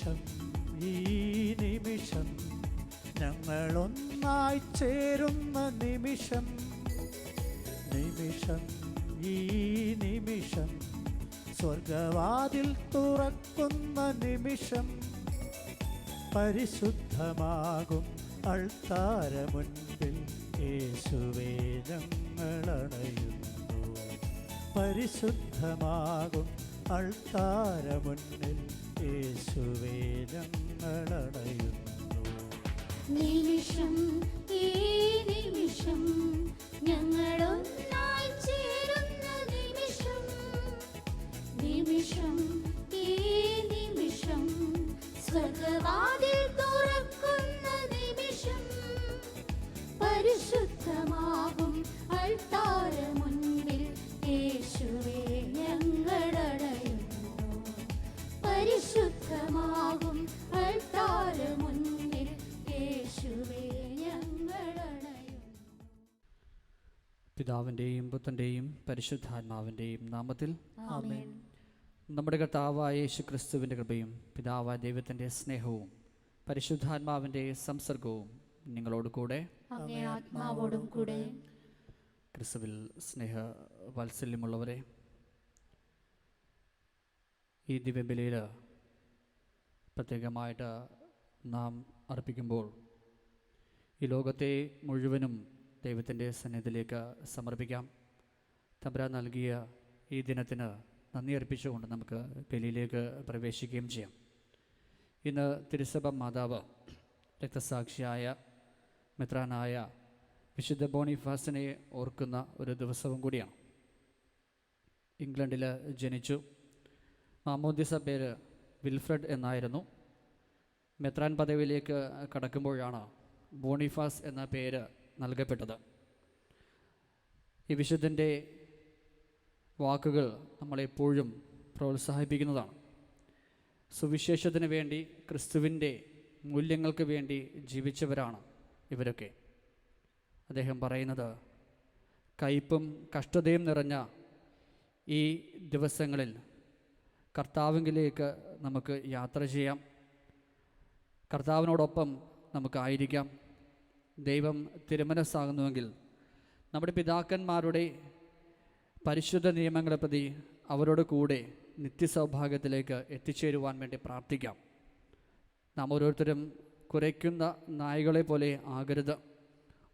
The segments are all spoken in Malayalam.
നിമിഷം ഈ നിമിഷം ഞങ്ങളൊന്നായി ചേരുന്ന നിമിഷം, നിമിഷം ഈ നിമിഷം സ്വർഗവാതിൽ തുറക്കുന്ന നിമിഷം, പരിശുദ്ധമാകും അൾത്താര മുൻപിൽ യേശുവേ ഞങ്ങളണയുന്നു. പരിശുദ്ധമാകും അൾത്താര മുൻപിൽ യേശുവേ ഞങ്ങളണയുന്നു. നിമിഷം ഈ നിമിഷം ഞങ്ങളൊന്നായി ചേരുന്ന നിമിഷം, നിമിഷം ഈ നിമിഷം സ്വർഗവാതിൽ തുറക്കുന്ന നിമിഷം, പരിശുദ്ധമാകും അൾത്താര മുൻപിൽ യേശുവേ ഞങ്ങളണയുന്നു. പരിശുദ്ധമാകും അൾത്താര മുൻപിൽ യേശുവേ ഞങ്ങളണയുന്നു. പിതാവിൻ്റെയും പുത്രൻ്റെയും പരിശുദ്ധാത്മാവിൻ്റെയും നാമത്തിൽ ആമേൻ. നമ്മുടെ കർത്താവായ യേശു ക്രിസ്തുവിൻ്റെ കൃപയും പിതാവായ ദൈവത്തിൻ്റെ സ്നേഹവും പരിശുദ്ധാത്മാവിൻ്റെ സംസർഗവും നിങ്ങളോട് കൂടെ അങ്ങേ ആത്മാവോടും കൂടെ. ക്രിസ്തുവിൽ സ്നേഹ വാത്സല്യമുള്ളവരെ, ഈ ദിവ്യബലിയിൽ പ്രത്യേകമായിട്ട് നാം അർപ്പിക്കുമ്പോൾ ഈ ലോകത്തെ മുഴുവനും ദൈവത്തിൻ്റെ സന്നിധിയിലേക്ക് സമർപ്പിക്കാം. തമ്പുരാൻ നൽകിയ ഈ ദിനത്തിന് നന്ദി അർപ്പിച്ചുകൊണ്ട് നമുക്ക് ബലിയിലേക്ക് പ്രവേശിക്കുകയും ചെയ്യാം. ഇന്ന് തിരുസഭ മാതാവ് രക്തസാക്ഷിയായ മെത്രാനായ വിശുദ്ധ ബോണിഫാസിനെ ഓർക്കുന്ന ഒരു ദിവസവും കൂടിയാണ്. ഇംഗ്ലണ്ടിൽ ജനിച്ചു. മാമോദിസ പേര് വിൽഫ്രഡ് എന്നായിരുന്നു. മെത്രാൻ പദവിയിലേക്ക് കടക്കുമ്പോഴാണ് ബോണിഫാസ് എന്ന പേര് നൽകപ്പെട്ടത്. ഈ വിശുദ്ധൻ്റെ വാക്കുകൾ നമ്മളെപ്പോഴും പ്രോത്സാഹിപ്പിക്കുന്നതാണ്. സുവിശേഷത്തിന് വേണ്ടി, ക്രിസ്തുവിൻ്റെ മൂല്യങ്ങൾക്ക് വേണ്ടി ജീവിച്ചവരാണ് ഇവരൊക്കെ. അദ്ദേഹം പറയുന്നത്, കയ്പും കഷ്ടതയും നിറഞ്ഞ ഈ ദിവസങ്ങളിൽ കർത്താവിലേക്ക് നമുക്ക് യാത്ര ചെയ്യാം, കർത്താവിനോടൊപ്പം നമുക്കായിരിക്കാം. ദൈവം തിരുമനസ്സാകുന്നുവെങ്കിൽ നമ്മുടെ പിതാക്കന്മാരുടെ പരിശുദ്ധ നിയമങ്ങളെ പ്രതി അവരോട് കൂടെ നിത്യസൗഭാഗ്യത്തിലേക്ക് എത്തിച്ചേരുവാൻ വേണ്ടി പ്രാർത്ഥിക്കാം. നാം ഓരോരുത്തരും കുരയ്ക്കുന്ന നായ്കളെ പോലെ ആകരുത്,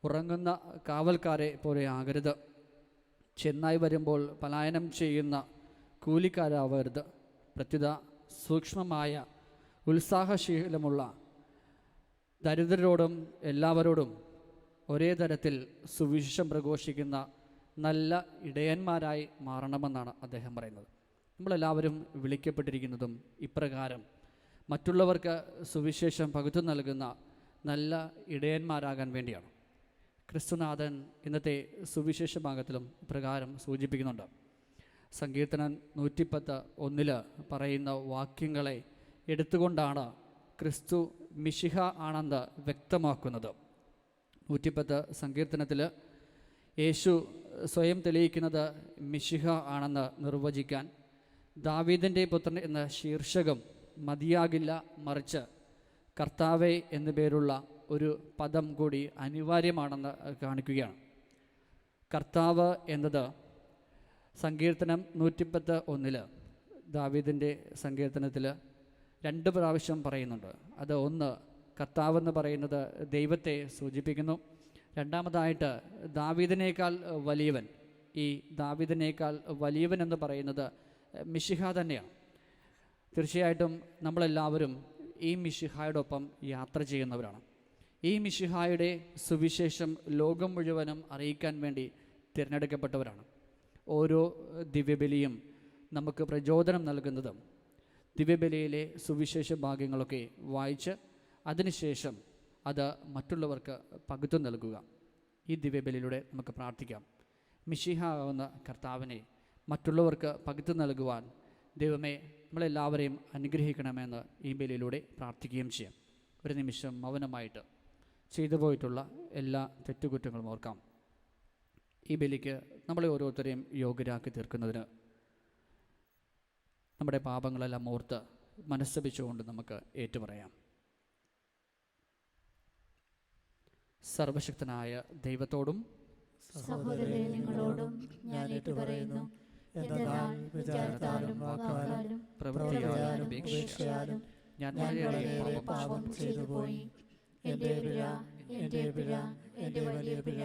ഉറങ്ങുന്ന കാവൽക്കാരെ പോലെ ആകരുത്, ചെന്നായി വരുമ്പോൾ പലായനം ചെയ്യുന്ന കൂലിക്കാരാവരുത്. പ്രത്യുത സൂക്ഷ്മമായ ഉത്സാഹശീലമുള്ള ദരിദ്രരോടും എല്ലാവരോടും ഒരേ തരത്തിൽ സുവിശേഷം പ്രഘോഷിക്കുന്ന നല്ല ഇടയന്മാരായി മാറണമെന്നാണ് അദ്ദേഹം പറയുന്നത്. നമ്മളെല്ലാവരും വിളിക്കപ്പെട്ടിരിക്കുന്നതും ഇപ്രകാരം മറ്റുള്ളവർക്ക് സുവിശേഷം പകുത്തു നൽകുന്ന നല്ല ഇടയന്മാരാകാൻ വേണ്ടിയാണ്. ക്രിസ്തുനാഥൻ ഇന്നത്തെ സുവിശേഷ ഭാഗത്തിലും ഇപ്രകാരം സൂചിപ്പിക്കുന്നുണ്ട്. സങ്കീർത്തനം 110:1 പറയുന്ന വാക്യങ്ങളെ എടുത്തുകൊണ്ടാണ് ക്രിസ്തു മിശിഹ ആണെന്ന് വ്യക്തമാക്കുന്നത്. 110 സങ്കീർത്തനത്തിൽ യേശു സ്വയം തെളിയിക്കുന്നത് മിശിഹ ആണെന്ന് നിർവചിക്കാൻ ദാവീദിൻ്റെ പുത്രൻ എന്ന ശീർഷകം മതിയാകില്ല, മറിച്ച് കർത്താവേ എന്നു പേരുള്ള ഒരു പദം കൂടി അനിവാര്യമാണെന്ന് കാണിക്കുകയാണ്. കർത്താവ് എന്നത് സങ്കീർത്തനം 110:1 ദാവീദിൻ്റെ സങ്കീർത്തനത്തിൽ 2 പ്രാവശ്യം പറയുന്നുണ്ട്. അത് ഒന്ന്, കർത്താവെന്ന് പറയുന്നത് ദൈവത്തെ സൂചിപ്പിക്കുന്നു. രണ്ടാമതായിട്ട് ദാവീദിനേക്കാൾ വലിയവൻ. ഈ ദാവീദിനേക്കാൾ വലിയവൻ എന്ന് പറയുന്നത് മിശിഹ തന്നെയാണ്. തീർച്ചയായിട്ടും നമ്മളെല്ലാവരും ഈ മിശിഹായോടൊപ്പം യാത്ര ചെയ്യുന്നവരാണ്. ഈ മിശിഹായുടെ സുവിശേഷം ലോകം മുഴുവനും അറിയിക്കാൻ വേണ്ടി തിരഞ്ഞെടുക്കപ്പെട്ടവരാണ്. ഓരോ ദിവ്യബലിയും നമുക്ക് പ്രചോദനം നൽകുന്നതും ദിവ്യബലിയിലെ സുവിശേഷ ഭാഗ്യങ്ങളൊക്കെ വായിച്ച് അതിനുശേഷം അത് മറ്റുള്ളവർക്ക് പകുത്തു നൽകുക. ഈ ദിവ്യബലിയിലൂടെ നമുക്ക് പ്രാർത്ഥിക്കാം. മിശിഹ ആവുന്ന കർത്താവിനെ മറ്റുള്ളവർക്ക് പകുത്തു നൽകുവാൻ ദൈവമേ നമ്മളെല്ലാവരെയും അനുഗ്രഹിക്കണമെന്ന് ഈ ബലിയിലൂടെ പ്രാർത്ഥിക്കുകയും ചെയ്യാം. ഒരു നിമിഷം മൗനമായിട്ട് ചെയ്തു പോയിട്ടുള്ള എല്ലാ തെറ്റുകുറ്റങ്ങളും ഓർക്കാം. ഈ ബലിക്ക് നമ്മളെ ഓരോരുത്തരെയും യോഗ്യരാക്കി തീർക്കുന്നതിന് നമ്മുടെ പാപങ്ങളെല്ലാം ഓർത്ത് മനസ്സപിച്ചുകൊണ്ട് നമുക്ക് ഏറ്റുപറയാം. സർവശക്തനായ ദൈവത്തോടും സഹോദരരെ നിങ്ങളോടും ഞാൻ ഏറ്റുപറയുന്നു. എന്തെന്നാൽ വിചാരത്താലും വാക്കാലും പ്രവൃത്തിയാലും ഉപേക്ഷയാലും ഞാൻ ഞാൻ വളരെയേറെ വളരെയേറെ പാപം ചെയ്തു പോയി. എൻ്റെ പിഴ, എൻ്റെ പിഴ, എൻ്റെ വലിയ പിഴ.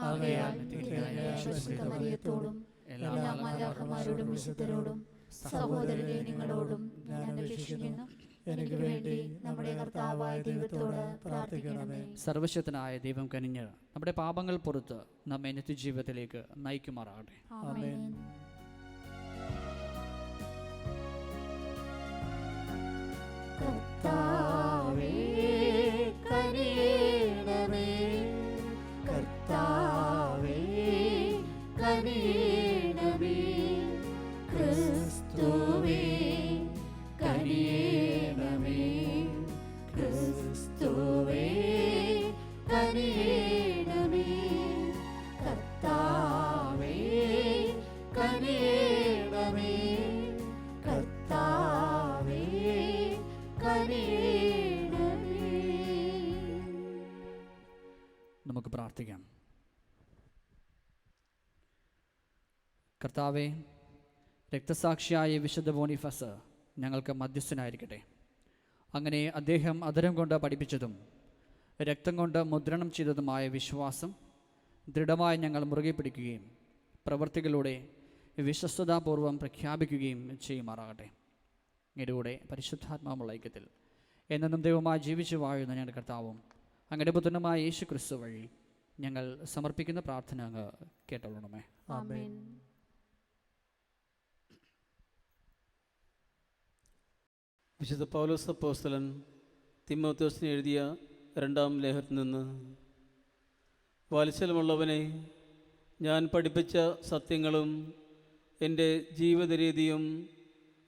ആകയാൽ വിശുദ്ധ മറിയത്തോടും എല്ലാ മാലാഖമാരോടും വിശുദ്ധരോടും സഹോദരരെ നിങ്ങളോടും ഞാൻ അപേക്ഷിക്കുന്നു. എനിക്ക് വേണ്ടി നമ്മുടെ കർത്താവായ ദൈവത്തോട് പ്രാർത്ഥിക്കണമേ. സർവശക്തനായ ദൈവം കനിഞ്ഞ് നമ്മുടെ പാപങ്ങൾ പുറത്ത് നമ്മെ നിത്യജീവിതത്തിലേക്ക് നയിക്കുമാറാകട്ടെ. ആമേൻ. കർത്താവേ കനിയണമേ, കർത്താവേ കനിയണമേ, ക്രിസ്തുവേ കനിയണമേ, ക്രിസ്തുവേ കനിയണമേ, കർത്താവേ കനിയണമേ, കർത്താവേ കനിയണമേ. നമുക്ക് പ്രാർത്ഥിക്കാം. കർത്താവേ, രക്തസാക്ഷിയായ വിശുദ്ധ ബോണിഫസ് ഞങ്ങൾക്ക് മധ്യസ്ഥനായിരിക്കട്ടെ. അങ്ങനെ അദ്ദേഹം അധരം കൊണ്ട് പഠിപ്പിച്ചതും രക്തം കൊണ്ട് മുദ്രണം ചെയ്തതുമായ വിശ്വാസം ദൃഢമായി ഞങ്ങൾ മുറുകെ പിടിക്കുകയും പ്രവൃത്തികളിലൂടെ വിശ്വസ്തതാപൂർവം പ്രഖ്യാപിക്കുകയും ചെയ്യുമാറാകട്ടെ. ഇതിലൂടെ പരിശുദ്ധാത്മാവുള്ള ഐക്യത്തിൽ എന്നും ദൈവമായി ജീവിച്ചു വാഴുന്ന ഞങ്ങളുടെ കർത്താവും അങ്ങയുടെ പുത്രനുമായ യേശു ക്രിസ്തു വഴി ഞങ്ങൾ സമർപ്പിക്കുന്ന പ്രാർത്ഥന അങ്ങ് കേട്ടോളണമേ. ആമേൻ. വിശുദ്ധ പൗലോസ് അപ്പോസ്തലൻ തിമോഥെയോസിന് എഴുതിയ 2-ാം ലേഖനത്തിൽ നിന്ന്: വാത്സല്യമുള്ളവനെ, ഞാൻ പഠിപ്പിച്ച സത്യങ്ങളും എൻ്റെ ജീവിതരീതിയും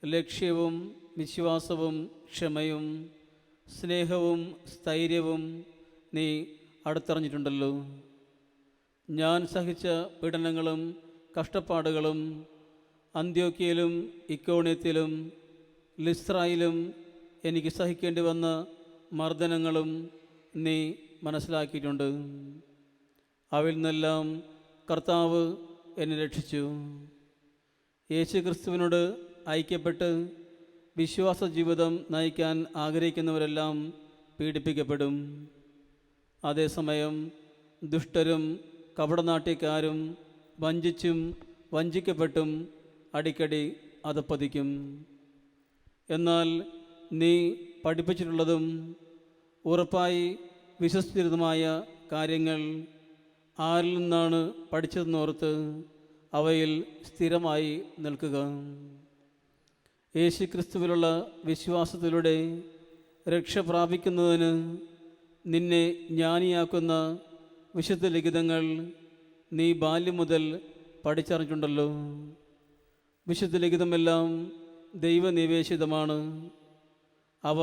ലക്ഷ്യവും വിശ്വാസവും ക്ഷമയും സ്നേഹവും സ്ഥൈര്യവും നീ അടുത്തറിഞ്ഞിട്ടുണ്ടല്ലോ. ഞാൻ സഹിച്ച പീഡനങ്ങളും കഷ്ടപ്പാടുകളും അന്ത്യോക്യയിലും ഇക്കോണ്യത്തിലും ലിസ്ത്രായിലും എനിക്ക് സഹിക്കേണ്ടി വന്ന മർദ്ദനങ്ങളും നീ മനസ്സിലാക്കിയിട്ടുണ്ട്. അവയിൽ നിന്നെല്ലാം കർത്താവ് എന്നെ രക്ഷിച്ചു. യേശു ക്രിസ്തുവിനോട് ഐക്യപ്പെട്ട് വിശ്വാസ ജീവിതം നയിക്കാൻ ആഗ്രഹിക്കുന്നവരെല്ലാം പീഡിപ്പിക്കപ്പെടും. അതേസമയം ദുഷ്ടരും കപടനാട്യക്കാരും വഞ്ചിച്ചും വഞ്ചിക്കപ്പെട്ടും അടിക്കടി അധപ്പതിക്കും. എന്നാൽ നീ പഠിപ്പിച്ചിട്ടുള്ളതും ഉറപ്പായി വിശ്വസിച്ചിരുന്നതുമായ കാര്യങ്ങൾ ആരിൽ നിന്നാണ് പഠിച്ചതെന്നോർത്ത് അവയിൽ സ്ഥിരമായി നിൽക്കുക. യേശുക്രിസ്തുവിലുള്ള വിശ്വാസത്തിലൂടെ രക്ഷ പ്രാപിക്കുന്നതിന് നിന്നെ ജ്ഞാനിയാക്കുന്ന വിശുദ്ധ ലിഖിതങ്ങൾ നീ ബാല്യം മുതൽ പഠിച്ചറിഞ്ഞിട്ടുണ്ടല്ലോ. വിശുദ്ധ ലിഖിതമെല്ലാം ദൈവനിവേശിതമാണ്. അവ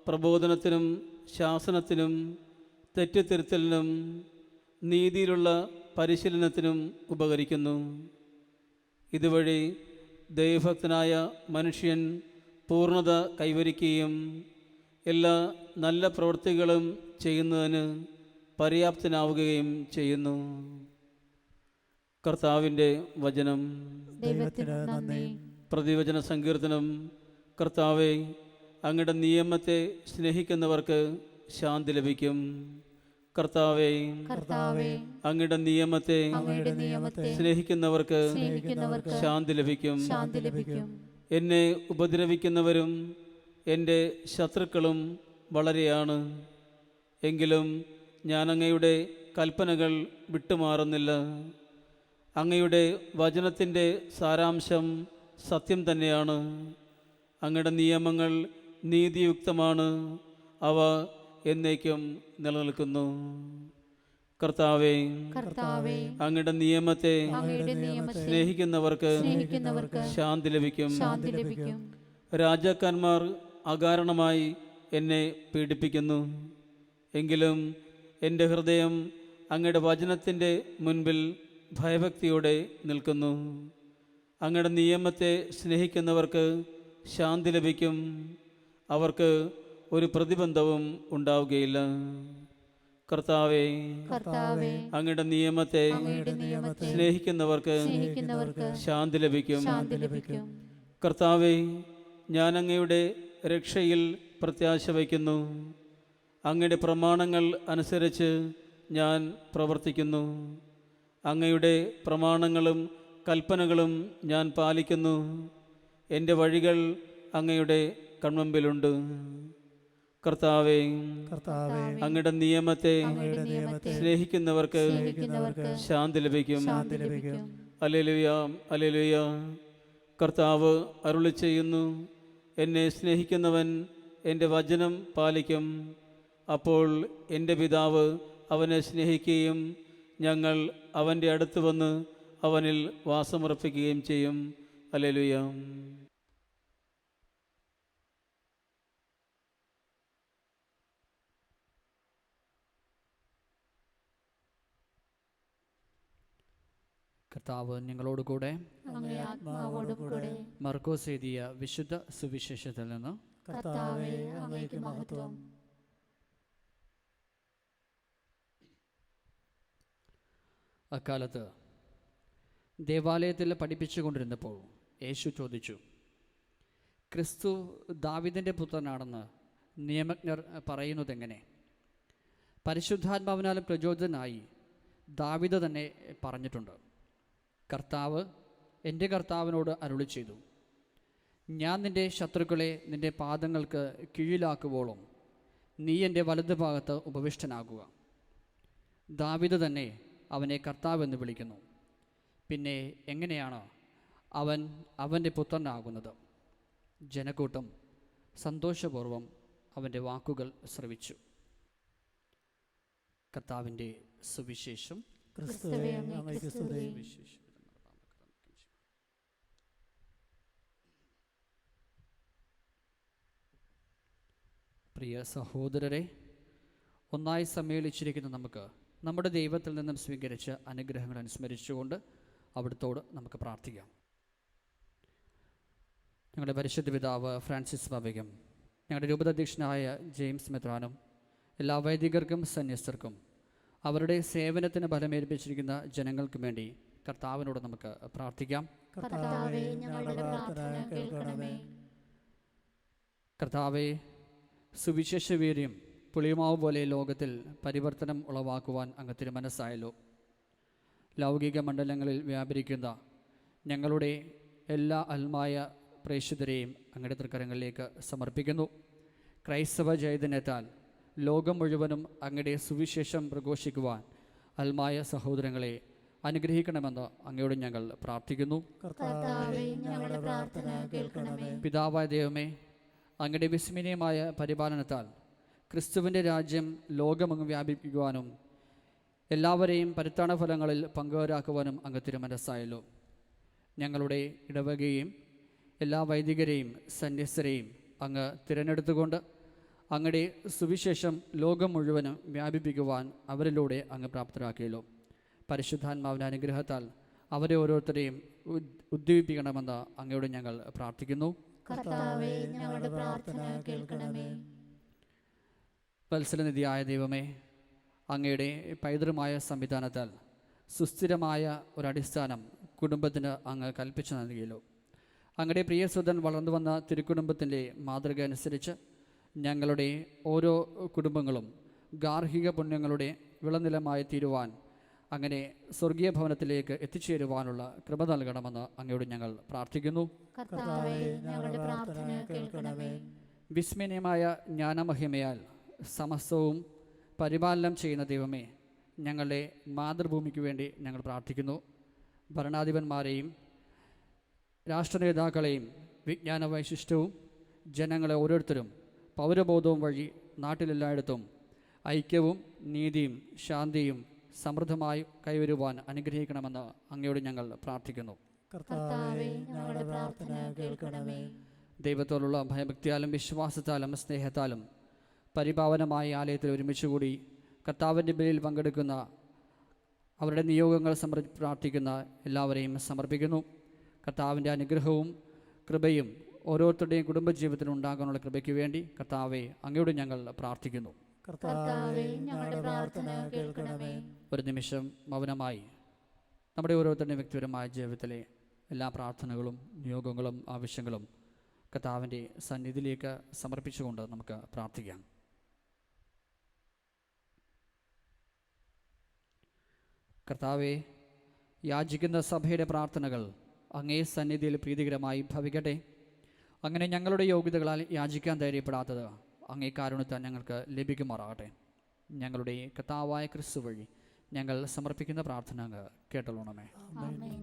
പ്രബോധനത്തിനും ശാസനത്തിനും തെറ്റുതിരുത്തലിനും നീതിയിലുള്ള പരിശീലനത്തിനും ഉപകരിക്കുന്നു. ഇതുവഴി ദൈവഭക്തനായ മനുഷ്യൻ പൂർണ്ണത കൈവരിക്കുകയും എല്ലാ നല്ല പ്രവൃത്തികളും ചെയ്യുന്നതിന് പര്യാപ്തനാവുകയും ചെയ്യുന്നു. കർത്താവിൻ്റെ വചനം. ദൈവത്തിന് നന്ദി. പ്രതിവചന സങ്കീർത്തനം. കർത്താവെ, അങ്ങയുടെ നിയമത്തെ സ്നേഹിക്കുന്നവർക്ക് ശാന്തി ലഭിക്കും. കർത്താവെ, കർത്താവേ, അങ്ങയുടെ നിയമത്തെ അങ്ങയുടെ നിയമത്തെ സ്നേഹിക്കുന്നവർക്ക് സ്നേഹിക്കുന്നവർക്ക് ശാന്തി ലഭിക്കും. ശാന്തി ലഭിക്കും. എന്നെ ഉപദ്രവിക്കുന്നവരും എൻ്റെ ശത്രുക്കളും വളരെയാണ്. എങ്കിലും ഞാൻ അങ്ങയുടെ കൽപ്പനകൾ വിട്ടുമാറുന്നില്ല. അങ്ങയുടെ വചനത്തിൻ്റെ സാരാംശം സത്യം തന്നെയാണ്. അങ്ങയുടെ നിയമങ്ങൾ നീതിയുക്തമാണ്. അവ എന്നേക്കും നിലനിൽക്കുന്നു. കർത്താവേ, കർത്താവേ, അങ്ങയുടെ നിയമത്തെ അങ്ങയുടെ നിയമത്തെ സ്നേഹിക്കുന്നവർക്ക് സ്നേഹിക്കുന്നവർക്ക് ശാന്തി ലഭിക്കും. ശാന്തി ലഭിക്കും. രാജാക്കന്മാർ അകാരണമായി എന്നെ പീഡിപ്പിക്കുന്നു. എങ്കിലും എൻ്റെ ഹൃദയം അങ്ങയുടെ വചനത്തിൻ്റെ മുൻപിൽ ഭയഭക്തിയോടെ നിൽക്കുന്നു. അങ്ങയുടെ നിയമത്തെ സ്നേഹിക്കുന്നവർക്ക് ശാന്തി ലഭിക്കും. അവർക്ക് ഒരു പ്രതിബന്ധവും ഉണ്ടാവുകയില്ല. കർത്താവേ, കർത്താവേ, അങ്ങയുടെ നിയമത്തെ അങ്ങയുടെ നിയമത്തെ സ്നേഹിക്കുന്നവർക്ക് സ്നേഹിക്കുന്നവർക്ക് ശാന്തി ലഭിക്കും. ശാന്തി ലഭിക്കും. കർത്താവേ, ഞാൻ അങ്ങയുടെ രക്ഷയിൽ പ്രത്യാശ വയ്ക്കുന്നു. അങ്ങയുടെ പ്രമാണങ്ങൾ അനുസരിച്ച് ഞാൻ പ്രവർത്തിക്കുന്നു. അങ്ങയുടെ പ്രമാണങ്ങളും കൽപ്പനകളും ഞാൻ പാലിക്കുന്നു. എൻ്റെ വഴികൾ അങ്ങയുടെ കൺമുമ്പിലുണ്ട്. കർത്താവേ, കർത്താവേ, അങ്ങയുടെ നിയമത്തെ അങ്ങയുടെ നിയമത്തെ സ്നേഹിക്കുന്നവർക്ക് സ്നേഹിക്കുന്നവർക്ക് ശാന്തി ലഭിക്കും. ശാന്തി ലഭിക്കും. Hallelujah, hallelujah. കർത്താവ് അരുളി ചെയ്യുന്നു, എന്നെ സ്നേഹിക്കുന്നവൻ എൻ്റെ വചനം പാലിക്കും. അപ്പോൾ എൻ്റെ പിതാവ് അവനെ സ്നേഹിക്കുകയും ഞങ്ങൾ അവൻ്റെ അടുത്ത് വന്ന് അവനിൽ വാസമുറപ്പിക്കുകയും ചെയ്യും. ഹല്ലേലൂയ. കർത്താവ് നിങ്ങളോടുകൂടെ. അങ്ങേ ആത്മാവോടും കൂടെ. മർക്കോസ് എഴുതിയ വിശുദ്ധ സുവിശേഷത്തിൽ നിന്ന്. കർത്താവേ, അങ്ങേക്ക് മഹത്വം. അക്കാലത്ത് ദേവാലയത്തിൽ പഠിപ്പിച്ചുകൊണ്ടിരുന്നപ്പോൾ യേശു ചോദിച്ചു, ക്രിസ്തു ദാവീദിൻ്റെ പുത്രനാണെന്ന് നിയമജ്ഞർ പറയുന്നതെങ്ങനെ? പരിശുദ്ധാത്മാവിനാലും പ്രചോദിതനായി ദാവീദ് തന്നെ പറഞ്ഞിട്ടുണ്ട്. കർത്താവ് എൻ്റെ കർത്താവിനോട് അരുളി ചെയ്തു, ഞാൻ നിൻ്റെ ശത്രുക്കളെ നിൻ്റെ പാദങ്ങൾക്ക് കീഴിലാക്കുവോളം നീ എൻ്റെ വലതുഭാഗത്ത് ഉപവിഷ്ടനാകുക. ദാവീദ് തന്നെ അവനെ കർത്താവെന്ന് വിളിക്കുന്നു. പിന്നെ എങ്ങനെയാണ് അവൻ അവൻ്റെ പുത്രനാകുന്നത്? ജനക്കൂട്ടം സന്തോഷപൂർവ്വം അവൻ്റെ വാക്കുകൾ ശ്രവിച്ചു. കർത്താവിൻ്റെ സുവിശേഷം. ക്രിസ്തുവേ, അങ്ങേക്ക് സ്തുതി. പ്രിയ സഹോദരരെ, ഒന്നായി സമ്മേളിച്ചിരിക്കുന്ന നമുക്ക് നമ്മുടെ ദൈവത്തിൽ നിന്നും സ്വീകരിച്ച അനുഗ്രഹങ്ങൾ അനുസ്മരിച്ചുകൊണ്ട് അവിടുത്തോട് നമുക്ക് പ്രാർത്ഥിക്കാം. ഞങ്ങളുടെ പരിശുദ്ധ പിതാവ് ഫ്രാൻസിസ് ബാബയ്ക്കും, ഞങ്ങളുടെ രൂപതാധ്യക്ഷനായ ജെയിംസ് മെത്രാനും, എല്ലാ വൈദികർക്കും സന്യസ്തർക്കും അവരുടെ സേവനത്തിന് ഫലമേൽപ്പിച്ചിരിക്കുന്ന ജനങ്ങൾക്കും വേണ്ടി കർത്താവിനോട് നമുക്ക് പ്രാർത്ഥിക്കാം. കർത്താവേ, ഞങ്ങളുടെ പ്രാർത്ഥന കേൾക്കണമേ. കർത്താവെ, സുവിശേഷവീര്യം പുളിമാവ് പോലെ ലോകത്തിൽ പരിവർത്തനം ഉളവാക്കുവാൻ അങ്ങ് തിരുമനസ്സായല്ലോ. ലൗകിക മണ്ഡലങ്ങളിൽ വ്യാപരിക്കുന്ന ഞങ്ങളുടെ എല്ലാ അൽമായ പ്രേക്ഷിതരെയും അങ്ങയുടെ തൃക്കരങ്ങളിലേക്ക് സമർപ്പിക്കുന്നു. ക്രൈസ്തവ ചൈതന്യത്താൽ ലോകം മുഴുവനും അങ്ങയുടെ സുവിശേഷം പ്രഘോഷിക്കുവാൻ അൽമായ സഹോദരങ്ങളെ അനുഗ്രഹിക്കണമെന്ന് അങ്ങയോട് ഞങ്ങൾ പ്രാർത്ഥിക്കുന്നു. കർത്താവേ, ഞങ്ങളുടെ പ്രാർത്ഥന കേൾക്കണമേ. പിതാവായ ദൈവമേ, അങ്ങയുടെ വിസ്മരണീയമായ പരിപാലനത്താൽ ക്രിസ്തുവിൻ്റെ രാജ്യം ലോകമെങ്ങും വ്യാപിപ്പിക്കുവാനും എല്ലാവരെയും പരിത്രാണ ഫലങ്ങളിൽ പങ്കുവരാക്കുവാനും അങ്ങ് തിരുമനസ്സായല്ലോ. ഞങ്ങളുടെ ഇടവകയും എല്ലാ വൈദികരെയും സന്യസ്തരെയും അങ്ങ് തിരഞ്ഞെടുത്തുകൊണ്ട് അങ്ങയുടെ സുവിശേഷം ലോകം മുഴുവനും വ്യാപിപ്പിക്കുവാൻ അവരിലൂടെ അങ്ങ് പ്രാപ്തരാക്കിയല്ലോ. പരിശുദ്ധാത്മാവിൻ്റെ അനുഗ്രഹത്താൽ അവരെ ഓരോരുത്തരെയും ഉദ്ദീപിക്കണമെന്ന് അങ്ങയോട് ഞങ്ങൾ പ്രാർത്ഥിക്കുന്നു. കർത്താവേ, ഞങ്ങളുടെ പ്രാർത്ഥന കേൾക്കണമേ. വത്സലനിധിയായ ദൈവമേ, അങ്ങയുടെ പൈതൃമായ സംവിധാനത്താൽ സുസ്ഥിരമായ ഒരടിസ്ഥാനം കുടുംബത്തിന് അങ്ങ് കൽപ്പിച്ചു നൽകിയല്ലോ. അങ്ങയുടെ പ്രിയസുതൻ വളർന്നു വന്ന തിരുക്കുടുംബത്തിൻ്റെ മാതൃക അനുസരിച്ച് ഞങ്ങളുടെ ഓരോ കുടുംബങ്ങളും ഗാർഹിക പുണ്യങ്ങളുടെ വിളനിലമായി തീരുവാൻ, അങ്ങനെ സ്വർഗീയ ഭവനത്തിലേക്ക് എത്തിച്ചേരുവാനുള്ള കൃപ നൽകണമെന്ന് അങ്ങയോട് ഞങ്ങൾ പ്രാർത്ഥിക്കുന്നു. കർത്താവേ, ഞങ്ങളുടെ പ്രാർത്ഥന കേൾക്കണമേ. വിസ്മയമായ ജ്ഞാനമഹിമയാൽ സമസ്തവും പരിപാലനം ചെയ്യുന്ന ദൈവമേ, ഞങ്ങളുടെ മാതൃഭൂമിക്ക് വേണ്ടി ഞങ്ങൾ പ്രാർത്ഥിക്കുന്നു. ഭരണാധിപന്മാരെയും രാഷ്ട്രനേതാക്കളെയും വിജ്ഞാന വൈശിഷ്ട്യവും ജനങ്ങളെ ഓരോരുത്തരും പൗരബോധവും വഴി നാട്ടിലെല്ലായിടത്തും ഐക്യവും നീതിയും ശാന്തിയും സമൃദ്ധമായി കൈവരുവാൻ അനുഗ്രഹിക്കണമെന്ന് അങ്ങയോട് ഞങ്ങൾ പ്രാർത്ഥിക്കുന്നു. കർത്താവേ, ഞങ്ങളുടെ പ്രാർത്ഥന കേൾക്കണമേ. ദൈവത്തോടുള്ള ഭയഭക്തിയാലും വിശ്വാസത്താലും സ്നേഹത്താലും പരിപാവനമായ ആലയത്തിൽ ഒരുമിച്ചുകൂടി കർത്താവിൻ്റെ ബലിയിൽ പങ്കെടുക്കുന്ന അവരുടെ നിയോഗങ്ങൾ പ്രാർത്ഥിക്കുന്ന എല്ലാവരെയും സമർപ്പിക്കുന്നു. കർത്താവിൻ്റെ അനുഗ്രഹവും കൃപയും ഓരോരുത്തരുടെയും കുടുംബജീവിതത്തിൽ ഉണ്ടാകാനുള്ള കൃപയ്ക്ക് വേണ്ടി കർത്താവെ അങ്ങയോട് ഞങ്ങൾ പ്രാർത്ഥിക്കുന്നു. കർത്താവേ, ഞങ്ങളുടെ പ്രാർത്ഥന കേൾക്കണമേ. ഒരു നിമിഷം മൗനമായി നമ്മുടെ ഓരോരുത്തരുടെയും വ്യക്തിപരമായ ജീവിതത്തിലെ എല്ലാ പ്രാർത്ഥനകളും നിയോഗങ്ങളും ആവശ്യങ്ങളും കർത്താവിൻ്റെ സന്നിധിയിലേക്ക് സമർപ്പിച്ചുകൊണ്ട് നമുക്ക് പ്രാർത്ഥിക്കാം. കർത്താവെ, യാചിക്കുന്ന സഭയുടെ പ്രാർത്ഥനകൾ അങ്ങേ സന്നിധിയിൽ പ്രീതികരമായി ഭവിക്കട്ടെ. അങ്ങനെ ഞങ്ങളുടെ യോഗ്യതകളാൽ യാചിക്കാൻ ധൈര്യപ്പെടാത്തത് അങ്ങേ കാരുണ്യത്താൽ ഞങ്ങൾക്ക് ലഭിക്കുമാറാകട്ടെ. ഞങ്ങളുടെ കർത്താവായ ക്രിസ്തു വഴി ഞങ്ങൾ സമർപ്പിക്കുന്ന പ്രാർത്ഥന അങ്ങ് കേട്ടോളണമേ. ആമേൻ.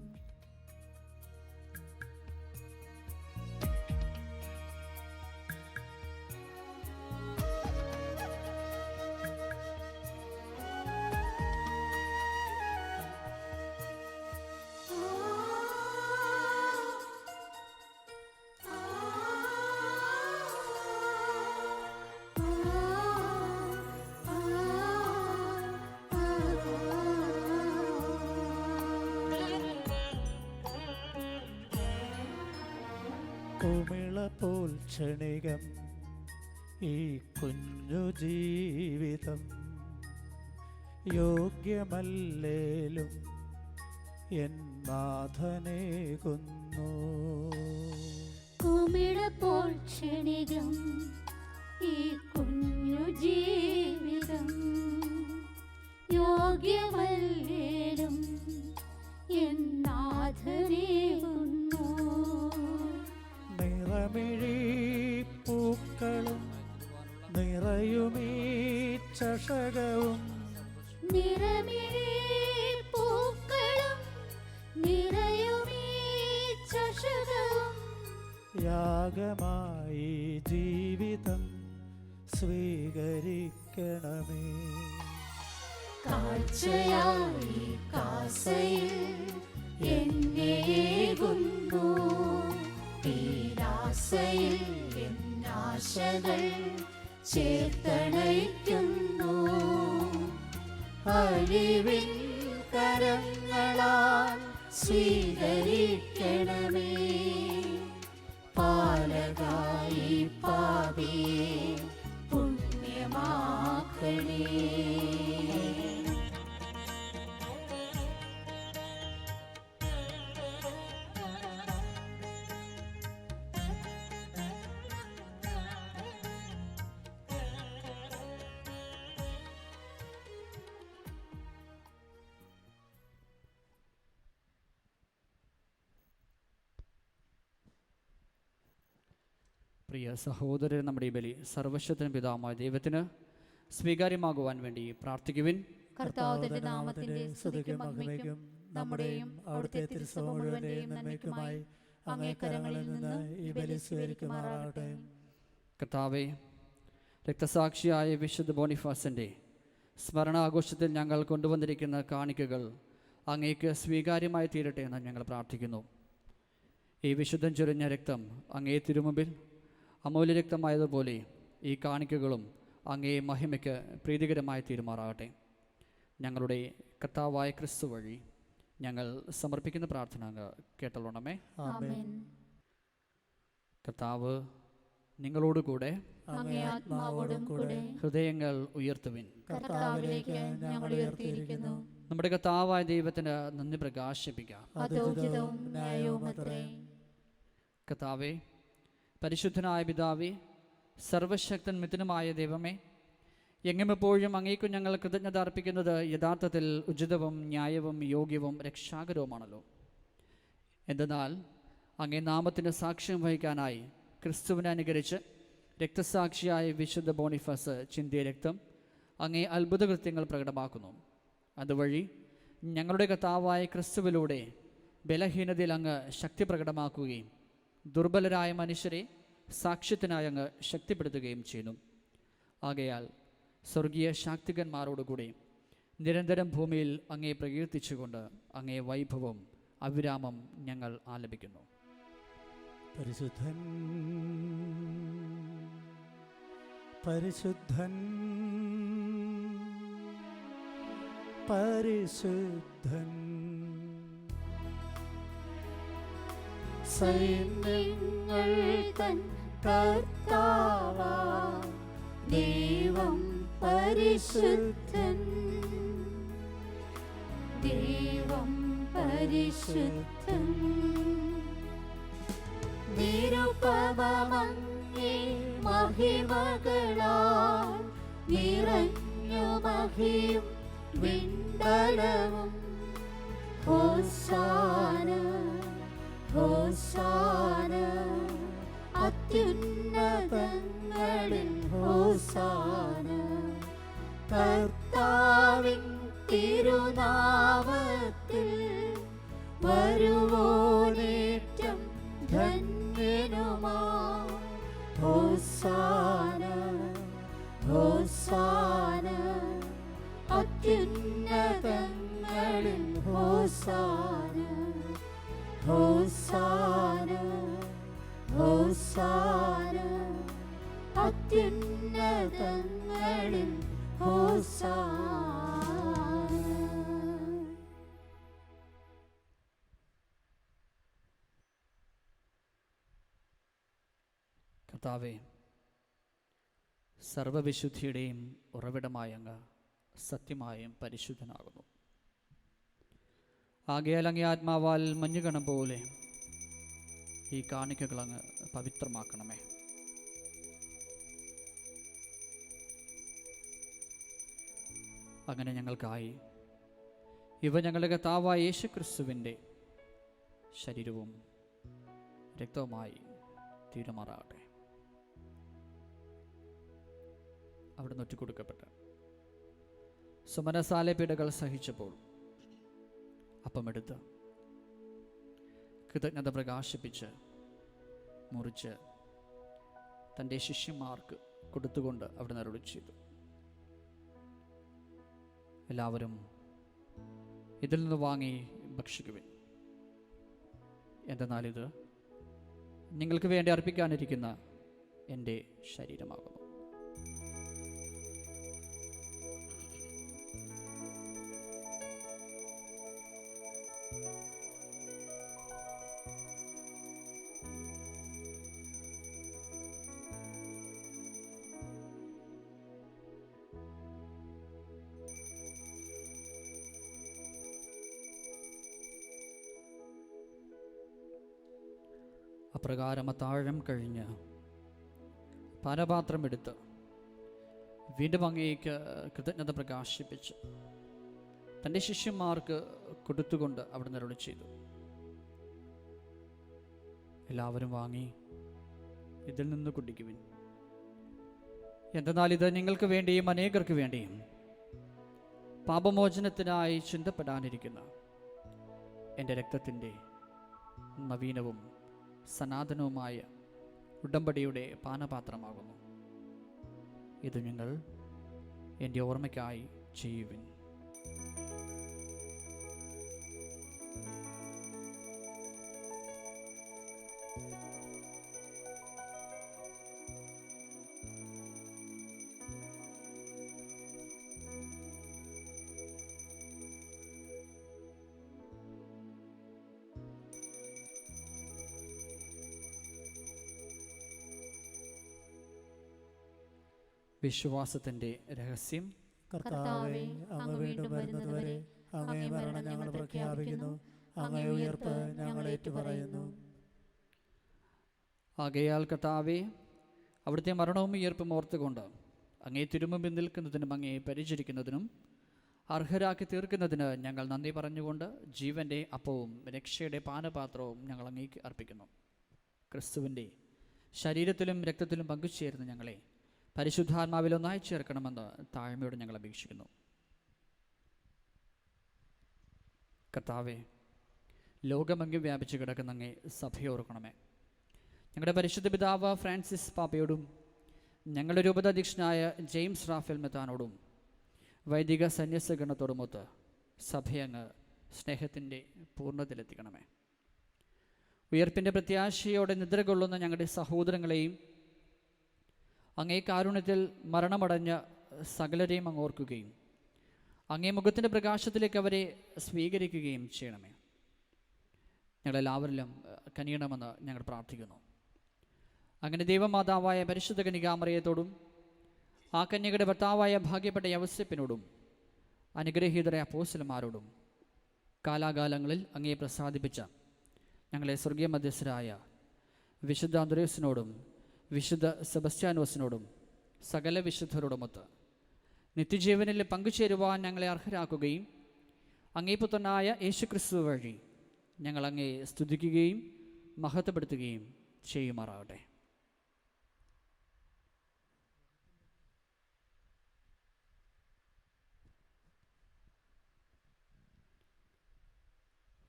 കുമിള പോൽ ക്ഷണികം ഈ കുഞ്ഞു ജീവിതം, യോഗ്യമല്ലേലും എൻ നാഥനേകുന്നു. കുമിള പോൽ ക്ഷണികം ഈ കുഞ്ഞു ജീവിതം, യോഗ്യമല്ലേലും എൻ നാഥനേകുന്നു. നിറമിഴി പൂക്കളും നിറയുമീ ചഷകവും, നിറമിഴി പൂക്കളും നിറയുമീ ചഷകവും, യാഗമായി ജീവിതം സ്വീകരിക്കണമേ. കാഴ്ചയായി കാസയിൽ എന്നെയേകുന്നു, തീരാസയിൽ എന്നാശകൾ ചേർത്തണയ്ക്കുന്നു. അലിവിൻ കരങ്ങളാൽ സ്വീകരിക്കണമേ. പാലകായി പാപിയെ പുണ്യമാക്കണേ. പ്രിയ സഹോദരൻ, നമ്മുടെ ഈ ബലി സർവശക്തനും പിതാവായ ദൈവത്തിന് സ്വീകാര്യമാകുവാൻ വേണ്ടി പ്രാർത്ഥിക്കുവിൻ. കർത്താവ് തന്റെ നാമത്തിന്റെ സ്തുതിക്കും മഹിമയ്ക്കും നമ്മുടെയും അവിടുത്തെ തിരുസഭ മുഴുവന്റെയും നന്മയ്ക്കുമായി അങ്ങേ കരങ്ങളിൽ നിന്ന് ഈ ബലി സ്വീകരിക്കുമാറാകട്ടെ. കർത്താവെ, രക്തസാക്ഷിയായ വിശുദ്ധ ബോണിഫാസിൻ്റെ സ്മരണാഘോഷത്തിൽ ഞങ്ങൾ കൊണ്ടുവന്നിരിക്കുന്ന കാണിക്കകൾ അങ്ങേക്ക് സ്വീകാര്യമായി തീരട്ടെ എന്ന് ഞങ്ങൾ പ്രാർത്ഥിക്കുന്നു. ഈ വിശുദ്ധം ചൊരിഞ്ഞ രക്തം അങ്ങേ തിരുമുമ്പിൽ അമൂല്യ രക്തമായതുപോലെ ഈ കാണിക്കകളും അങ്ങേ മഹിമയ്ക്ക് പ്രീതികരമായി തീരുമാറാകട്ടെ. ഞങ്ങളുടെ കർത്താവായ ക്രിസ്തു വഴി ഞങ്ങൾ സമർപ്പിക്കുന്ന പ്രാർത്ഥന അങ്ങ് കേട്ടോളണമേ. ആമേൻ. കർത്താവ് നിങ്ങളോടുകൂടെ, അങ്ങേ ആത്മാവോടും കൂടെ ഹൃദയങ്ങൾ ഉയർത്തുവിൻ. കർത്താവിലേക്ക് ഞങ്ങൾ ഉയർത്തിയിരിക്കുന്നു. നമ്മുടെ കർത്താവായ ദൈവത്തിന് നന്ദി പ്രകാശിപ്പിക്കാം. അതോചിതവും ന്യായവുമത്രേ. കർത്താവേ, പരിശുദ്ധനായ പിതാവേ, സർവശക്തൻ മിഥുനുമായ ദൈവമേ, എങ്ങുമെപ്പോഴും അങ്ങേക്കു ഞങ്ങൾ കൃതജ്ഞത അർപ്പിക്കുന്നത് യഥാർത്ഥത്തിൽ ഉചിതവും ന്യായവും യോഗ്യവും രക്ഷാകരവുമാണല്ലോ. എന്തെന്നാൽ അങ്ങേ നാമത്തിന് സാക്ഷ്യം വഹിക്കാനായി ക്രിസ്തുവിനെ അനുകരിച്ച് രക്തസാക്ഷിയായ വിശുദ്ധ ബോണിഫാസ് ചിന്തിയ രക്തം അങ്ങേ അത്ഭുതകൃത്യങ്ങൾ പ്രകടമാക്കുന്നു. അതുവഴി ഞങ്ങളുടെ കർത്താവായ ക്രിസ്തുവിലൂടെ ബലഹീനതയിൽ അങ്ങ് ശക്തി പ്രകടമാക്കുകയും ദുർബലരായ മനുഷ്യരെ സാക്ഷ്യത്തിനായി അങ്ങ് ശക്തിപ്പെടുത്തുകയും ചെയ്യുന്നു. ആകയാൽ സ്വർഗീയ ശാക്തികന്മാരോടുകൂടി നിരന്തരം ഭൂമിയിൽ അങ്ങേ പ്രകീർത്തിച്ചുകൊണ്ട് അങ്ങേ വൈഭവം അവിരാമം ഞങ്ങൾ ആലപിക്കുന്നു. പരിശുദ്ധൻ പരിശുദ്ധൻ പരിശുദ്ധൻ സൈന്യങ്ങൾ തൻ കർത്താവാം ദൈവം പരിശുദ്ധൻ, ദൈവം പരിശുദ്ധൻ. നിരുപമമങ്ങേ മഹിമകളാൽ നിറഞ്ഞു മഹിയും വിണ്ടലവും. ഹോസാന ഹോസാന അത്യുന്നതങ്ങളിൽ ഹോസാന. കർത്താവിൻ തിരുനാമത്തിൽ വരുവോനേറ്റം ധന്യനുമാ. ഹോസാന ഹോസാന അത്യുന്നതങ്ങളിൽ ഹോസാന. ഹോസാന ഹോസാന അത്യുന്നതങ്ങളിൽ ഹോസാന. കർത്താവേ, സർവവിശുദ്ധിയുടെയും ഉറവിടമായ അങ്ങ് സത്യമായും പരിശുദ്ധനാകുന്നു. ആകയാൽ അങ്ങേ ആത്മാവാൽ മഞ്ഞുകണം പോലെ ഈ കാണിക്കകൾ അങ്ങ് പവിത്രമാക്കണമേ. അങ്ങനെ ഞങ്ങൾക്കായി ഇവ ഞങ്ങളുടെ കർത്താവായ യേശുക്രിസ്തുവിൻ്റെ ശരീരവും രക്തവുമായി തീരുമാറാകട്ടെ. അവിടുന്ന് ഒറ്റുകൊടുക്കപ്പെട്ട് സുമനസാലെ പീഡകൾ സഹിച്ചപ്പോൾ അപ്പമെടുത്ത് കൃതജ്ഞത പ്രകാശിപ്പിച്ച് മുറിച്ച് തൻ്റെ ശിഷ്യന്മാർക്ക് കൊടുത്തുകൊണ്ട് അവിടുന്ന് അരുളി ചെയ്തു, എല്ലാവരും ഇതിൽ നിന്ന് വാങ്ങി ഭക്ഷിക്കുവിൻ. എന്തെന്നാൽ ഇത് നിങ്ങൾക്ക് വേണ്ടി അർപ്പിക്കാനിരിക്കുന്ന എൻ്റെ ശരീരമാകുന്നു. അപ്രകാരം അത്താഴം കഴിഞ്ഞ് പാനപാത്രമെടുത്ത് വീണ്ടും അങ്ങേക്ക് കൃതജ്ഞത പ്രകാശിപ്പിച്ച് തൻ്റെ ശിഷ്യന്മാർക്ക് കൊടുത്തുകൊണ്ട് അവിടുന്ന് അരുളി ചെയ്തു, എല്ലാവരും വാങ്ങി ഇതിൽ നിന്ന് കുടിക്കുവിൻ. എന്തെന്നാൽ ഇത് നിങ്ങൾക്ക് വേണ്ടിയും അനേകർക്ക് വേണ്ടിയും പാപമോചനത്തിനായി ചിന്തപ്പെടാനിരിക്കുന്ന എൻ്റെ രക്തത്തിൻ്റെ നവീനവും സനാതനവുമായ ഉടമ്പടിയുടെ പാനപാത്രമാകുന്നു. ഇത് നിങ്ങൾ എൻ്റെ ഓർമ്മയ്ക്കായി ചെയ്യുവിൻ. വിശ്വാസത്തിൻ്റെ രഹസ്യം. കർത്താവേ, അങ്ങ് വീണ്ടും വരുന്നതുവരെ അങ്ങേ മരണം ഞങ്ങൾ പ്രഖ്യാപിക്കുന്നു, അങ്ങേ ഉയർപ്പ് ഞങ്ങൾ ഏറ്റുപറയുന്നു. ആകയാൽ കർത്താവേ, അവിടുത്തെ മരണവും ഉയർപ്പും ഓർത്തുകൊണ്ട് അങ്ങേ തിരുമുമ്പിൽ നിൽക്കുന്നതിനും അങ്ങേ പരിചരിക്കുന്നതിനും അർഹരാക്കി തീർക്കുന്നതിന് ഞങ്ങൾ നന്ദി പറഞ്ഞുകൊണ്ട് ജീവൻ്റെ അപ്പവും രക്ഷയുടെ പാനപാത്രവും ഞങ്ങൾ അങ്ങേക്ക് അർപ്പിക്കുന്നു. ക്രിസ്തുവിൻ്റെ ശരീരത്തിലും രക്തത്തിലും പങ്കുചേരുന്ന ഞങ്ങളെ പരിശുദ്ധാത്മാവിൽ ഒന്നായി ചേർക്കണമെന്ന് താഴ്മയോട് ഞങ്ങൾ അപേക്ഷിക്കുന്നു. കർത്താവെ, ലോകമെങ്ങും വ്യാപിച്ചു കിടക്കുന്ന അങ്ങേ സഭയെ ഓർക്കണമേ. ഞങ്ങളുടെ പരിശുദ്ധ പിതാവ് ഫ്രാൻസിസ് പാപ്പയോടും ഞങ്ങളുടെ രൂപതാധ്യക്ഷനായ ജെയിംസ് റാഫേൽ മെത്താനോടും വൈദിക സന്യാസഗണത്തോടുമൊത്ത് സഭയങ്ങ് സ്നേഹത്തിൻ്റെ പൂർണ്ണതയിലെത്തിക്കണമേ. ഉയർപ്പിൻ്റെ പ്രത്യാശയോടെ നിദ്ര കൊള്ളുന്ന ഞങ്ങളുടെ സഹോദരങ്ങളെയും അങ്ങേ കാരുണ്യത്തിൽ മരണമടഞ്ഞ സകലരെയും അങ്ങ് ഓർക്കുകയും അങ്ങേ മുഖത്തിൻ്റെ പ്രകാശത്തിലേക്ക് അവരെ സ്വീകരിക്കുകയും ചെയ്യണമേ. ഞങ്ങളെല്ലാവരിലും കനിയണമെന്ന് ഞങ്ങൾ പ്രാർത്ഥിക്കുന്നു. അങ്ങനെ ദൈവമാതാവായ പരിശുദ്ധ കന്യകാമറിയത്തോടും ആ കന്യകയുടെ ഭർത്താവായ ഭാഗ്യപ്പെട്ട യൗസേപ്പിനോടും അനുഗ്രഹീതരായ അപ്പോസ്തലന്മാരോടും കാലാകാലങ്ങളിൽ അങ്ങയെ പ്രസാദിപ്പിച്ച ഞങ്ങളെ സ്വർഗീയ മധ്യസ്ഥരായ വിശുദ്ധ അന്ത്രയോസിനോടും വിശുദ്ധ സെബസ്ത്യാനോസിനോടും സകല വിശുദ്ധരോടുമൊത്ത് നിത്യജീവനിൽ പങ്കുചേരുവാൻ ഞങ്ങളെ അർഹരാക്കുകയും അങ്ങേപുത്രനായ യേശുക്രിസ്തു വഴി ഞങ്ങൾ അങ്ങയെ സ്തുതിക്കുകയും മഹത്വപ്പെടുത്തുകയും ചെയ്യുമാറാകട്ടെ.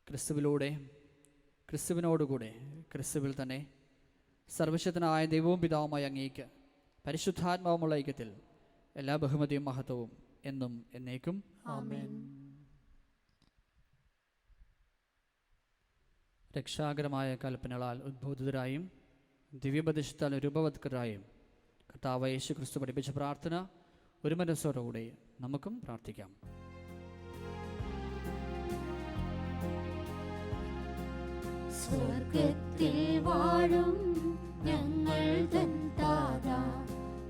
ക്രിസ്തുവിലൂടെ, ക്രിസ്തുവിനോടുകൂടെ, ക്രിസ്തുവിൽ തന്നെ സർവശക്തനായ ദൈവവും പിതാവുമായ അങ്ങേക്ക് പരിശുദ്ധാത്മാവുമുള്ള ഐക്യത്തിൽ എല്ലാ ബഹുമതിയും മഹത്വവും എന്നും എന്നേക്കും ആമേൻ. രക്ഷാകരമായ കൽപ്പനകളാൽ ഉദ്ബോധിതരായും ദിവ്യപദേശത്താൽ രൂപവത്കരായും കർത്താവ് യേശു ക്രിസ്തു പഠിപ്പിച്ച പ്രാർത്ഥന ഒരു മനസ്സോടുകൂടി നമുക്കും പ്രാർത്ഥിക്കാം. സ്വർഗത്തിൽ വാഴും ഞങ്ങൾ തൻ താതാ,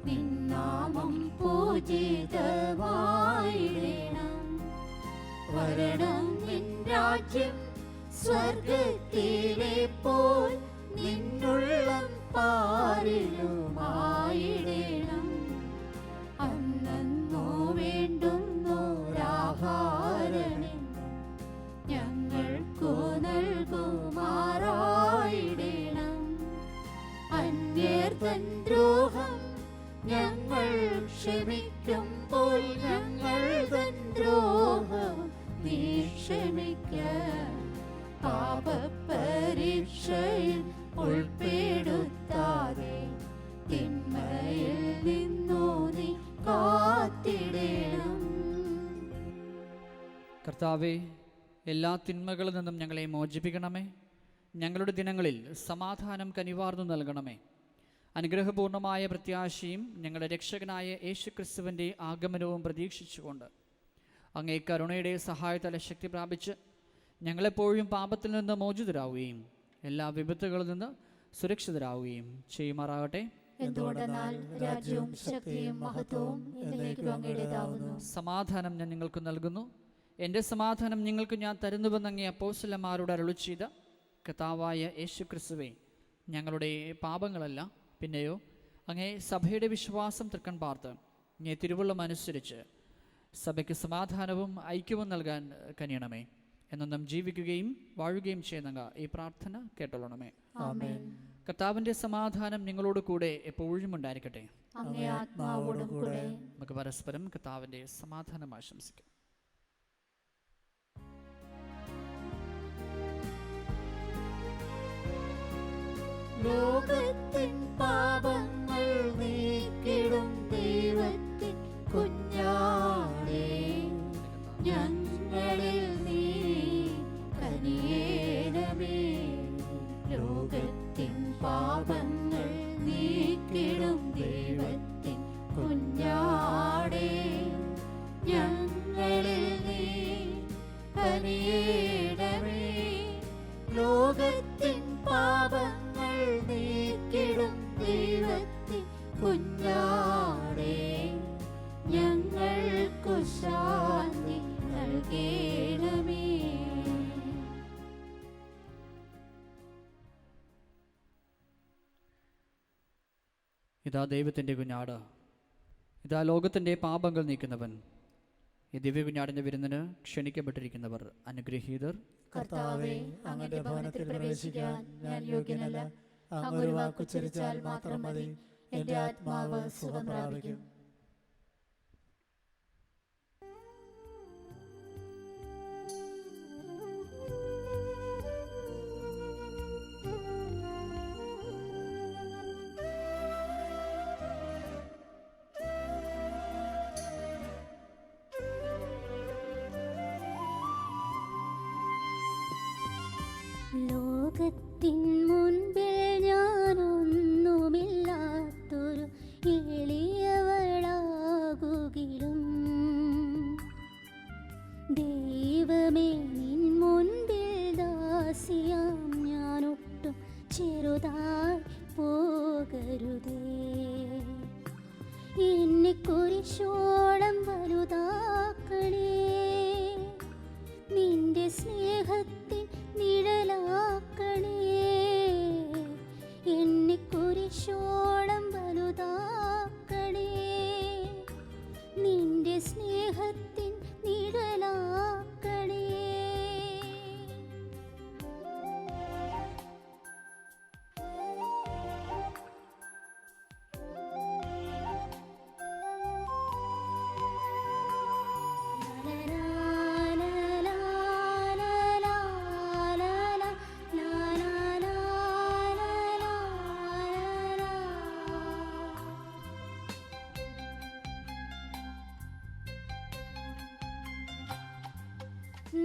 നിന്നാമം പൂജിതമായിടണം. വരണം നിൻ രാജ്യം സ്വർഗത്തിലെ പോൽ നിന്നുള്ളം പാരിലുമായിടണം. അന്നോ വേണ്ടുന്നോരാഹാരമെന്നും ഞങ്ങൾക്കു നൽകുമാറായിടണം. അന്യർ തൻ ദ്രോഹം ഞങ്ങൾ ക്ഷമിക്കുമ്പോൾ ഞങ്ങൾ തൻ ദ്രോഹം നീ ക്ഷമിക്ക. പാപപരീക്ഷയിൽ ഉൾപ്പെടുത്താതെ തിന്മയിൽ നിന്നു നീ കാത്തിടണം. കർത്താവേ, എല്ലാ തിന്മകളിൽ നിന്നും ഞങ്ങളെ മോചിപ്പിക്കണമേ. ഞങ്ങളുടെ ദിനങ്ങളിൽ സമാധാനം കനിവാർന്നു നൽകണമേ. അനുഗ്രഹപൂർണമായ പ്രത്യാശയും ഞങ്ങളുടെ രക്ഷകനായ യേശുക്രിസ്തുവിൻ്റെ ആഗമനവും പ്രതീക്ഷിച്ചുകൊണ്ട് അങ്ങേ കരുണയുടെ സഹായത്താൽ ശക്തി പ്രാപിച്ച് ഞങ്ങളെപ്പോഴും പാപത്തിൽ നിന്ന് മോചിതരാവുകയും എല്ലാ വിപത്തുകളിൽ നിന്ന് സുരക്ഷിതരാവുകയും ചെയ്യുമാറാകട്ടെ. എന്തുകൊണ്ടെന്നാൽ രാജ്യവും ശക്തിയും മഹത്വവും എന്നേക്കും അങ്ങയുടേതാവുന്നു. സമാധാനം ഞാൻ നിങ്ങൾക്ക് നൽകുന്നു, എൻ്റെ സമാധാനം നിങ്ങൾക്ക് ഞാൻ തരുന്നുവെന്ന് അങ്ങേ അപ്പോസ്തലന്മാരോട് അരുളിച്ചെയ്ത കർത്താവായ യേശുക്രിസ്തുവേ, ഞങ്ങളുടെ പാപങ്ങളല്ല പിന്നെയോ അങ്ങേ സഭയുടെ വിശ്വാസം തൃക്കൺ പാർത്ത് അങ്ങേ തിരുവുള്ളം അനുസരിച്ച് സഭയ്ക്ക് സമാധാനവും ഐക്യവും നൽകാൻ കനിയണമേ. എന്നും ജീവിക്കുകയും വാഴുകയും ചെയ്യുന്ന ഈ പ്രാർത്ഥന കേട്ടോളണമേ. ആമേൻ. കർത്താവിൻ്റെ സമാധാനം നിങ്ങളോട് കൂടെ എപ്പോഴും ഉണ്ടായിരിക്കട്ടെ. അങ്ങേ ആത്മാവോടും കൂടെ. നമുക്ക് പരസ്പരം കർത്താവിൻ്റെ സമാധാനം ആശംസിക്കാം. ലോകത്തിൻ പാപങ്ങൾ നീക്കിടും ദൈവത്തിൻ കുഞ്ഞാടേ, ഞങ്ങളിൽ നീ കനിയേണമേ. ലോകത്തിൻ പാപങ്ങൾ നീക്കിടും ദൈവത്തിൻ കുഞ്ഞാടേ, ഞങ്ങളിൽ നീ കനിയേണമേ. ലോകത്തിൻ പാപങ്ങൾ നീക്കിടും ദൈവത്തിൻ കുഞ്ഞാടേ, ഞങ്ങൾക്കു ശാന്തി നൽകേണമേ. ഇതാ ദൈവത്തിൻ്റെ കുഞ്ഞാട്, ഇതാ ലോകത്തിൻ്റെ പാപങ്ങൾ നീക്കുന്നവൻ. ഈ ദിവ്യ കുഞ്ഞാടിൻ്റെ വിരുന്നിന് ക്ഷണിക്കപ്പെട്ടിരിക്കുന്നവർ അനുഗ്രഹീതർ. കർത്താവേ, അങ്ങയുടെ ഭവനത്തിൽ പ്രവേശിക്കാൻ ഞാൻ യോഗ്യനല്ല. അങ്ങ് ഒരു വാക്കുച്ചരിച്ചാൽ മാത്രം മതി, എൻ്റെ ആത്മാവ് സുഖം പ്രാപിക്കും. ലോകത്തിൻ മുൻപിൽ ഞാനൊന്നുമില്ലാത്തൊരു എളിയവൾ എന്നെ കുരിശോളം വലുതാക്കണേ, നിന്റെ സ്നേഹത്തിൻ നിഴലാക്കണേ. എന്നെ കുരിശോളം വലുതാക്കണേ, നിന്റെ സ്നേഹത്തിൻ നിഴലാക്കണേ.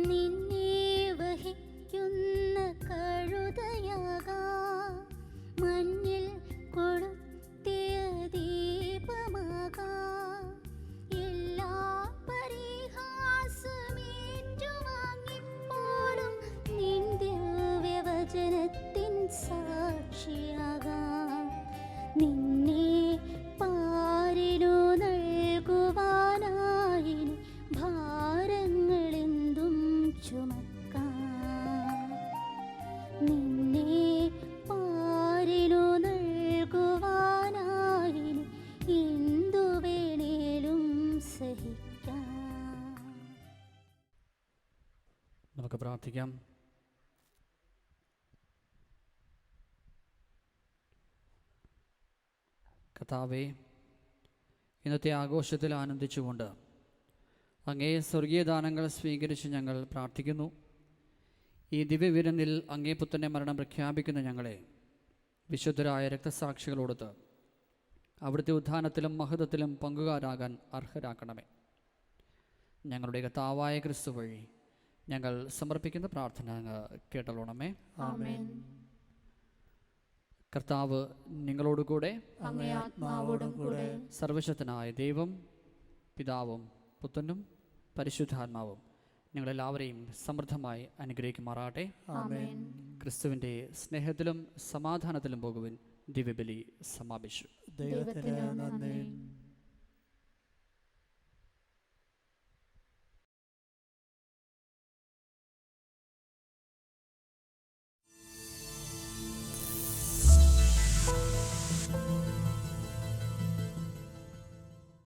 നിന്നെ വഹിക്കുന്ന കഴുതയാകാം, മഞ്ഞിൽ കൊളുത്തിയ ദീപമാകാം. എല്ലാ പരിഹാസമേറ്റുവാങ്ങിപ്പോലും നിൻ ദിവ്യവചനത്തിൻ സാക്ഷിയാകാം. നിന്നെ പാരിനു നൽകുവാനായി ഭാരങ്ങളെന്തും ചുമക്കാം. നിന്നെ പാരിനു നൽകുവാനായി എന്തു വേണേലും സഹിക്കാം. നമുക്ക് പ്രാർത്ഥിക്കാം. കർത്താവേ, ഇന്നത്തെ ആഘോഷത്തിൽ ആനന്ദിച്ചുകൊണ്ട് അങ്ങേ സ്വർഗീയ ദാനങ്ങൾ സ്വീകരിച്ച് ഞങ്ങൾ പ്രാർത്ഥിക്കുന്നു. ഈ ദിവ്യവിരുന്നിൽ അങ്ങേ പുത്രൻ്റെ മരണം പ്രഖ്യാപിക്കുന്ന ഞങ്ങളെ വിശുദ്ധരായ രക്തസാക്ഷികളോടൊത്ത് അവിടുത്തെ ഉത്ഥാനത്തിലും മഹത്വത്തിലും പങ്കുകാരാകാൻ അർഹരാക്കണമേ. ഞങ്ങളുടെ കർത്താവായ ക്രിസ്തു വഴി ഞങ്ങൾ സമർപ്പിക്കുന്ന പ്രാർത്ഥന അങ്ങ് കേട്ടോളണമേ. ആമേൻ. കർത്താവ് നിങ്ങളോടുകൂടെ, അങ്ങേ ആത്മാവോടും കൂടെ. സർവശക്തനായ ദൈവം പിതാവും പുത്രനും പരിശുദ്ധാത്മാവും നിങ്ങളെല്ലാവരെയും സമൃദ്ധമായി അനുഗ്രഹിക്കുമാറാട്ടെ. ആമേൻ. ക്രിസ്തുവിൻ്റെ സ്നേഹത്തിലും സമാധാനത്തിലും പോകുവാൻ ദിവ്യബലി സമാപിച്ചു. ദൈവത്തിന് നന്ദി.